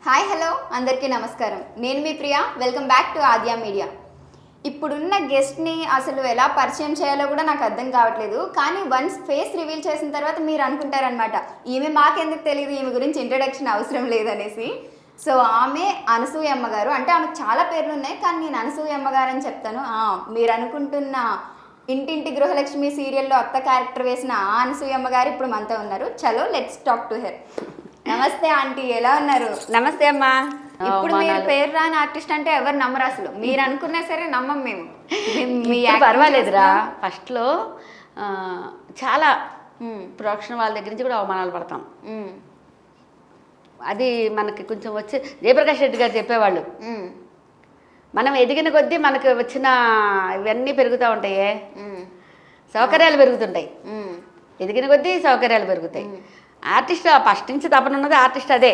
Hi hello అందరికీ నమస్కారం. నేను మీ Priya. Welcome back to Aadya Media. ఇప్పుడున్న గెస్ట్ని అసలు ఎలా పరిచయం చేయాలో కూడా నాకు అర్థం కావట్లేదు. కానీ వన్స్ ఫేస్ రివీల్ చేసిన తర్వాత మీరు అనుకుంటారనమాట, ఈమె మాకెందుకు తెలియదు, ఈమె గురించి ఇంట్రడక్షన్ అవసరం లేదనేసి. సో ఆమె అనసూయమ్మ గారు. అంటే ఆమెకు చాలా పేర్లు ఉన్నాయి, కానీ నేను అనసూయమ్మ గారు అని చెప్తాను. మీరు అనుకుంటున్న ఇంటింటి గృహలక్ష్మి సీరియల్లో అత్త క్యారెక్టర్ వేసిన ఆ అనసూయమ్మ గారు ఇప్పుడు మనతో ఉన్నారు. చలో లెట్స్ టాక్ టు హెర్. నమస్తే ఆంటీ, ఎలా ఉన్నారు? నమస్తే అమ్మా. ఇప్పుడు మీరు పేరు రాని ఆర్టిస్ట్ అంటే ఎవరు నమ్మరు, అసలు మీరు అనుకున్నా సరే నమ్మం మేము. పర్వాలేదురా, ఫస్ట్లో చాలా ప్రొడక్షన్ వాళ్ళ దగ్గర నుంచి కూడా అవమానాలు పడతాం. అది మనకి కొంచెం వచ్చి జయప్రకాష్ రెడ్డి గారు చెప్పేవాళ్ళు, మనం ఎదిగిన కొద్దీ మనకు వచ్చిన ఇవన్నీ పెరుగుతూ ఉంటాయే, సౌకర్యాలు పెరుగుతుంటాయి. ఎదిగిన కొద్దీ సౌకర్యాలు పెరుగుతాయి. ఆర్టిస్ట్ ఫస్ట్ నుంచి తపన ఉన్నది ఆర్టిస్ట్ అదే.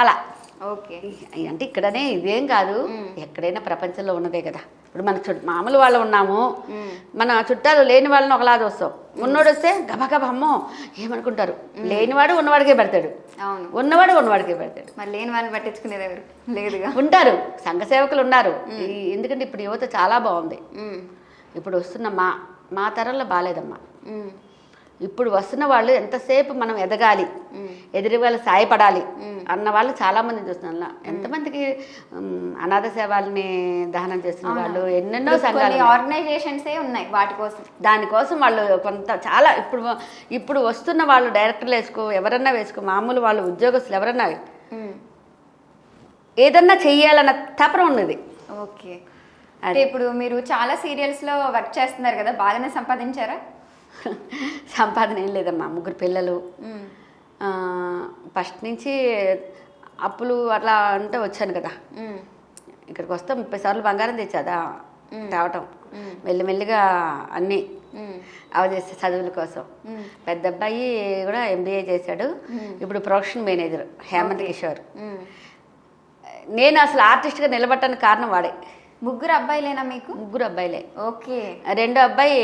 అలా ఓకే. అంటే ఇక్కడనే ఇదేం కాదు, ఎక్కడైనా ప్రపంచంలో ఉన్నదే కదా. ఇప్పుడు మన మామూలు వాళ్ళు ఉన్నాము, మన చుట్టాలు లేని వాళ్ళని ఒకలా చూస్తాం. ఉన్నోడు వస్తే గబగబ అమ్మో ఏమనుకుంటారు. లేనివాడు ఉన్నవాడికే పెడతాడు, ఉన్నవాడు ఉన్నవాడికే పెడతాడు. మరి లేని వాళ్ళని పట్టించుకునేది ఎవరు లేదుగా. ఉంటారు, సంఘ సేవకులు ఉన్నారు. ఎందుకంటే ఇప్పుడు యువత చాలా బాగుంది. ఇప్పుడు వస్తున్న మా తరంలో బాగాలేదమ్మా. ఇప్పుడు వస్తున్న వాళ్ళు ఎంతసేపు మనం ఎదగాలి, ఎదురు వాళ్ళు సాయపడాలి అన్న వాళ్ళు చాలా మంది చూస్తున్నా. ఎంతమందికి అనాథ సేవల్ని దహనం చేస్తున్న వాళ్ళు, ఎన్నెన్నో సంఘాలు ఆర్గనైజేషన్సే ఉన్నాయి వాటి కోసం. దానికోసం వాళ్ళు కొంత చాలా ఇప్పుడు వస్తున్న వాళ్ళు డైరెక్టర్లు ఎవరన్నా వేసుకో, మామూలు వాళ్ళు ఉద్యోగస్తులు ఎవరన్నా ఏదన్నా చెయ్యాలన్న తపన ఉన్నది. ఓకే. అంటే ఇప్పుడు మీరు చాలా సీరియల్స్లో వర్క్ చేస్తున్నారు కదా, బాగానే సంపాదించారా? సంపాదన ఏం లేదమ్మా, 3 పిల్లలు. ఫస్ట్ నుంచి అప్పులు అట్లా అంటే వచ్చాను కదా. ఇక్కడికి వస్తే 30 సార్లు బంగారం తెచ్చాదా తేవటం. మెల్లిమెల్లిగా అన్నీ అవజేస్తే చదువుల కోసం. పెద్ద అబ్బాయి కూడా MBA చేశాడు, ఇప్పుడు ప్రొడక్షన్ మేనేజర్ హేమంత్ కిషోర్. నేను అసలు ఆర్టిస్ట్గా నిలబట్టడానికి కారణం వాడే. 3 అబ్బాయిలేనా మీకు? 3 అబ్బాయిలే. ఓకే. 2 అబ్బాయి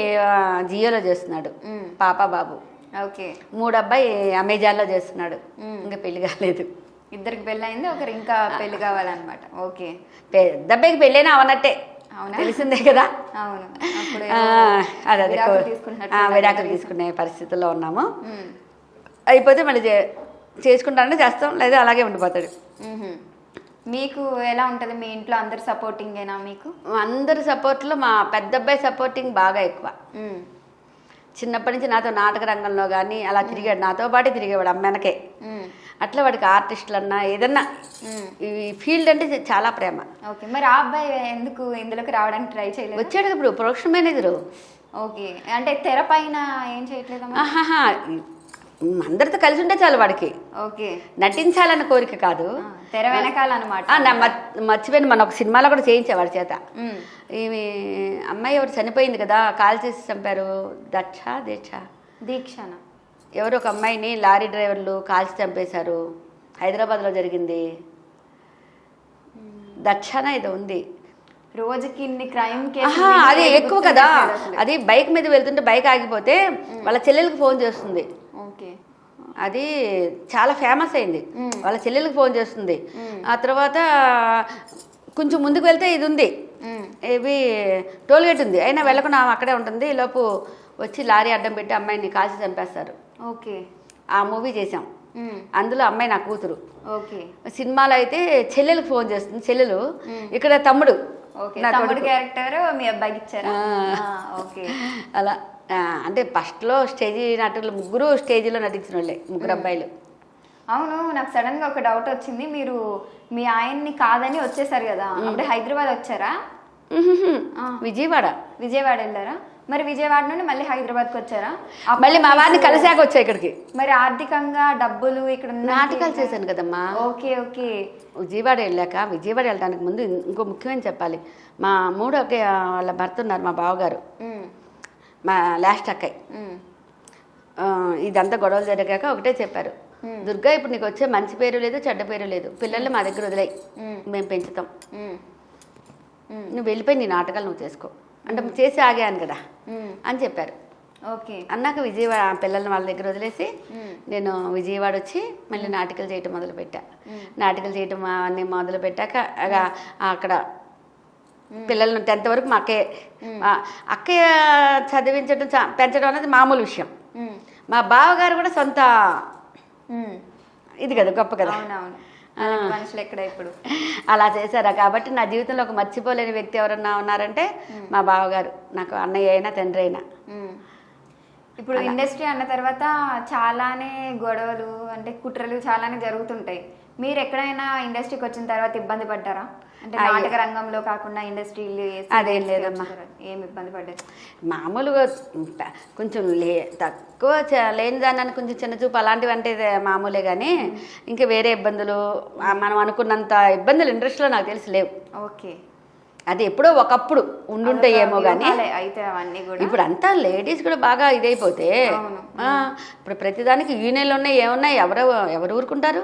జియోలో చేస్తున్నాడు, పాప బాబు. ఓకే. 3 అబ్బాయి అమెజాన్లో చేస్తున్నాడు, ఇంకా పెళ్లి కాలేదు. 2కి పెళ్ళి అయింది, ఒకరు ఇంకా పెళ్లి కావాలన్నమాట. ఓకే. పెద్ద అబ్బాయికి పెళ్ళైనా అవనట్టే, తెలిసిందే కదా. అవును. అదే విడాకులు తీసుకునే పరిస్థితుల్లో ఉన్నాము. అయిపోతే మళ్ళీ చేసుకుంటానంటే చేస్తాం, లేదా అలాగే ఉండిపోతాడు. మీకు ఎలా ఉంటుంది? మీ ఇంట్లో అందరు సపోర్టింగేనా మీకు? అందరి సపోర్ట్లో మా పెద్ద అబ్బాయి సపోర్టింగ్ బాగా ఎక్కువ. చిన్నప్పటి నుంచి నాతో నాటక రంగంలో కానీ అలా తిరిగాడు, నాతో పాటే తిరిగేవాడు అమ్మానకే. అట్లా వాడికి ఆర్టిస్టులు అన్నా ఏదన్నా ఈ ఫీల్డ్ అంటే చాలా ప్రేమ. ఓకే. మరి ఆ అబ్బాయి ఎందుకు ఇందులోకి రావడానికి ట్రై చేయలేదు? వచ్చాడు ఇప్పుడు ప్రొడక్షన్ మేనేజరు. ఓకే. అంటే తెర పైన ఏం చేయట్లేదమ్మా? అందరితో కలిసి ఉంటే చాలు వాడికి. ఓకే. నటించాలన్న కోరిక కాదు, తెర వెనకాల అనమాట. మర్చిపోయిన మన ఒక సినిమాలో కూడా చేయించేవాడి చేత. ఈమె అమ్మాయి ఎవరు చనిపోయింది కదా, కాల్ చేసి చంపారు, దీక్షణ ఎవరు ఒక అమ్మాయిని లారీ డ్రైవర్లు కాల్చి చంపేశారు, హైదరాబాద్లో జరిగింది. దక్షణ ఏదో ఉంది. రోజుకి ఇన్ని క్రైమ్ అది ఎక్కువ కదా. అది బైక్ మీద వెళ్తుంటే బైక్ ఆగిపోతే వాళ్ళ చెల్లెలకు ఫోన్ చేస్తుంది. అది చాలా ఫేమస్ అయింది. వాళ్ళ చెల్లెలకు ఫోన్ చేస్తుంది. ఆ తర్వాత కొంచెం ముందుకు వెళ్తే ఇది ఉంది, ఇవి టోల్గేట్ ఉంది, అయినా వెళ్ళకుండా అక్కడే ఉంటుంది. లోపు వచ్చి లారీ అడ్డం పెట్టి అమ్మాయిని కాల్చి చంపేస్తారు. ఓకే. ఆ మూవీ చేసాం, అందులో అమ్మాయి నా కూతురు. ఓకే. సినిమాలో అయితే చెల్లెలకు ఫోన్ చేస్తుంది, చెల్లెలు. ఇక్కడ తమ్ముడు క్యారెక్టర్ మీ అబ్బాయికి ఇచ్చారా? ఓకే. అలా అంటే ఫస్ట్లో స్టేజీ నటులు 3 స్టేజీలో నటించిన వాళ్ళే, 3 అబ్బాయిలు. అవును. నాకు సడన్ గా ఒక డౌట్ వచ్చింది. మీరు మీ ఆయన్ని కాదని వచ్చేసారు కదా, అప్పుడే హైదరాబాద్ వచ్చారా? విజయవాడ వెళ్ళారా? మరి విజయవాడ నుండి మళ్ళీ హైదరాబాద్కి వచ్చారా? మళ్ళీ మా వారిని కలిసాక వచ్చా ఇక్కడికి. మరి ఆర్థికంగా డబ్బులు ఇక్కడ నాటకాలు చేశాను కదమ్మా. ఓకే. ఓకే. విజయవాడ వెళ్ళాక, విజయవాడ వెళ్ళడానికి ముందు ఇంకో ముఖ్యమైన చెప్పాలి. మా 3 అక్కయ్య వాళ్ళ భర్త ఉన్నారు, మా బావగారు, మా లాస్ట్ అక్కయ్య. ఇదంతా గొడవలు జరిగాక ఒకటే చెప్పారు, దుర్గా ఇప్పుడు నీకు వచ్చే మంచి పేరు లేదు, చెడ్డ పేరు లేదు, పిల్లల్ని మా దగ్గర వదిలేయి, మేము పెంచుతాం, నువ్వు వెళ్ళిపోయి నీ నాటకాలు నువ్వు చేసుకో అంటే చేసి ఆగాను కదా అని చెప్పారు. ఓకే. అన్నాక విజయవాడ పిల్లల్ని వాళ్ళ దగ్గర వదిలేసి నేను విజయవాడ వచ్చి మళ్ళీ నాటికలు చేయటం మొదలుపెట్టా. నాటికలు చేయటం అన్నీ మొదలు పెట్టాక అక్కడ పిల్లలను 10th వరకు మా అక్కయ్య చదివించడం పెంచడం అనేది మామూలు విషయం. మా బావగారు కూడా సొంత ఇది కదా, గొప్ప కదా. మనుషులు ఎక్కడ ఇప్పుడు అలా చేశారా కాబట్టి నా జీవితంలో ఒక మర్చిపోలేని వ్యక్తి ఎవరన్నా ఉన్నారంటే మా బావగారు, నాకు అన్నయ్య అయినా తండ్రి అయినా. ఇప్పుడు ఇండస్ట్రీ అన్న తర్వాత చాలానే గొడవలు అంటే కుట్రలు చాలానే జరుగుతుంటాయి. మీరు ఎక్కడైనా ఇండస్ట్రీకి వచ్చిన తర్వాత ఇబ్బంది పడ్డారా? అంటే నాటక రంగంలో కాకుండా ఇండస్ట్రీలు అదేం లేదమ్మా. ఏం ఇబ్బంది పడ్డారు? మామూలుగా కొంచెం తక్కువ లేని దాన్ని కొంచెం చిన్న చూపు అలాంటివి అంటే మామూలే, కానీ ఇంకా వేరే ఇబ్బందులు మనం అనుకున్నంత ఇబ్బందులు ఇండస్ట్రీలో నాకు తెలిసి లేవు. ఓకే. అది ఎప్పుడో ఒకప్పుడు ఉండుంటాయేమో కానీ అయితే అవన్నీ కూడా ఇప్పుడు అంతా లేడీస్ కూడా బాగా ఇదైపోతే ఇప్పుడు ప్రతిదానికి యూనియన్లు ఉన్నాయి, ఏమున్నాయి, ఎవరు ఊరుకుంటారు?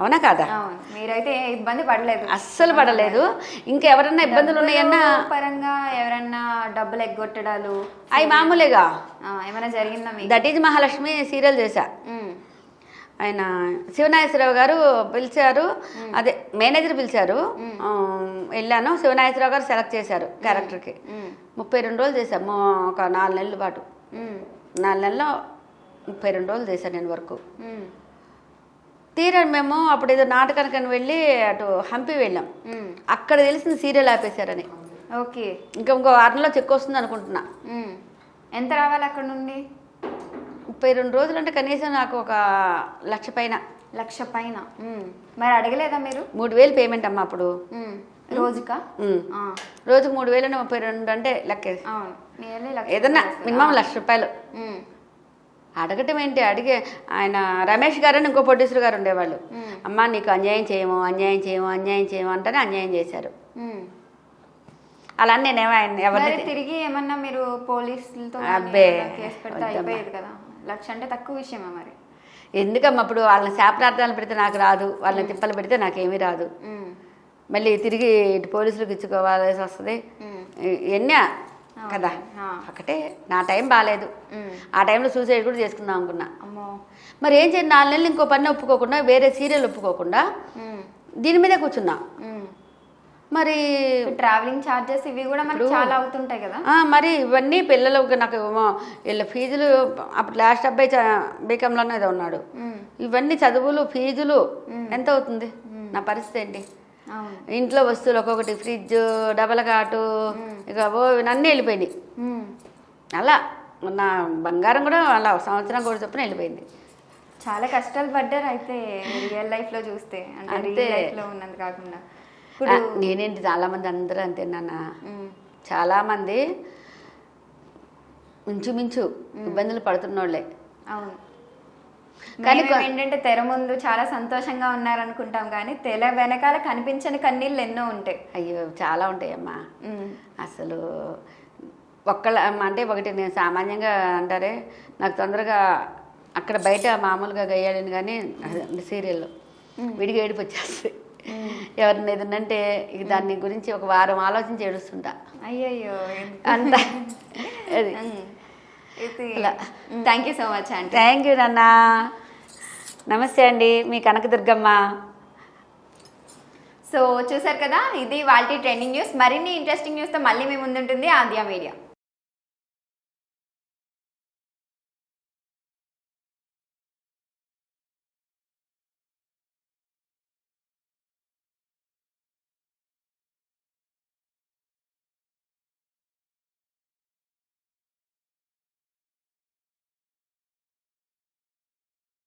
అవునా కాదా? మీరైతే ఇబ్బంది పడలేదు? అస్సలు పడలేదు. ఇంకెవరన్నా ఇబ్బందులు ఉన్నాయన్నా పరంగా ఎవరన్నా డబ్బులు ఎగ్గొట్టడాలు అవి మామూలేగా. ఏమైనా జరిగిందా? దట్ ఈజ్ మహాలక్ష్మి సీరియల్ చేశా. ఆయన శివనాగేశ్వరరావు గారు పిలిచారు, అదే మేనేజర్ పిలిచారు, వెళ్ళాను. శివనాగేశ్వరరావు గారు సెలెక్ట్ చేశారు క్యారెక్టర్కి. 32 రోజులు చేశాము, ఒక 4 నెలల పాటు. 4 నెలల్లో 32 రోజులు చేశాను నేను వర్క్. తీరా మేము అప్పుడు ఏదో నాటకానికి వెళ్ళి అటు హంపి వెళ్ళాం. అక్కడ తెలిసింది సీరియల్ ఆపేశారని. ఓకే. ఇంకో వారంలో చెక్ వస్తుంది అనుకుంటున్నా. ఎంత రావాలి అక్కడ నుండి? 32 రోజులు అంటే కనీసం నాకు ఒక 1,00,000 పైన. 1,00,000 పైన? మరి అడగలేదా మీరు? 3,000 పేమెంట్ అమ్మా అప్పుడు. రోజుకా? రోజుకు 3,000 32 అంటే లెక్క. ఏదన్నా మినిమం 1,00,000 రూపాయలు. అడగటం ఏంటి, అడిగే ఆయన రమేష్ గారని ఇంకో ప్రొడ్యూసర్ గారు ఉండేవాళ్ళు. అమ్మా నీకు అన్యాయం చేయము, అన్యాయం చేయము, అన్యాయం చేయము అంటేనే అన్యాయం చేశారు. అలా నేనేమో ఆయన ఎవరు తిరిగి ఏమన్నా మీరు పోలీసులతో కేసు పెడితే అయిపోయేది కదా. 1,00,000 అంటే తక్కువ విషయమా మరి? ఎందుకమ్మా ఇప్పుడు వాళ్ళని శాపనార్థాలు పెడితే నాకు రాదు, వాళ్ళని తిప్పలు పెడితే నాకేమీ రాదు. మళ్ళీ తిరిగి ఇటు పోలీసులకు ఇచ్చుకోవాల్సి వస్తుంది ఎన్నో కదా. ఒకటే నా టైం బాగాలేదు, ఆ టైంలో సూసైడ్ కూడా చేసుకుందాం అనుకున్నా. మరి ఏం చేయండి, 4 నెలలు ఇంకో పని ఒప్పుకోకుండా, వేరే సీరియల్ ఒప్పుకోకుండా దీని మీదే కూర్చున్నా. మరి ట్రావెలింగ్ ఛార్జెస్ ఇవి కూడా మనకు చాలా అవుతుంటాయి కదా. మరి ఇవన్నీ పిల్లలకు నాకు వీళ్ళ ఫీజులు, అప్పుడు లాస్ట్ అబ్బాయి బీకాంలోనే ఏదో ఉన్నాడు, ఇవన్నీ చదువులు ఫీజులు ఎంత అవుతుంది? నా పరిస్థితి ఏంటి? ఇంట్లో వస్తువులు ఒక్కొక్కటి, ఫ్రిడ్జ్, డబల్ కాటు, ఇక అన్నీ వెళ్ళిపోయినాయి. అలా నా బంగారం కూడా అలా సంవత్సరం కూడా చొప్పున వెళ్ళిపోయింది. చాలా కష్టాలు పడ్డారు అయితే రియల్ లైఫ్ లో చూస్తే, అంటే రియల్ లైఫ్ లో ఉన్నది కాకుండా. నేనేంటి చాలా మంది అందరూ అంతే నాన్న, చాలా మంది మించు ఇబ్బందులు పడుతున్నోళ్ళే. అవును. కానీ ఏంటంటే తెర ముందు చాలా సంతోషంగా ఉన్నారనుకుంటాం, కానీ తెర వెనకాల కనిపించని కన్నీళ్ళు ఎన్నో ఉంటాయి. అయ్యో చాలా ఉంటాయమ్మా. అసలు అంటే ఒకటి నేను సామాన్యంగా అంటారే, నాకు తొందరగా అక్కడ బయట మామూలుగా గయ్యాడని, కానీ సీరియల్లో విడిగా ఏడుపు వచ్చేస్తుంది. ఎవరిని ఏదన్నంటే ఇక దాని గురించి ఒక వారం ఆలోచించి ఏడుస్తుంటా. అయ్యయ్యో అంత అది. థ్యాంక్ యూ సో మచ్ అండి. థ్యాంక్ యూ నాన్న. నమస్తే అండి, మీ కనకదుర్గమ్మ. సో చూసారు కదా, ఇది వాళ్ళ ట్రెండింగ్ న్యూస్. మరిన్ని ఇంట్రెస్టింగ్ న్యూస్తో మళ్ళీ మీ ముందుంటుంది ఆద్య మీడియా.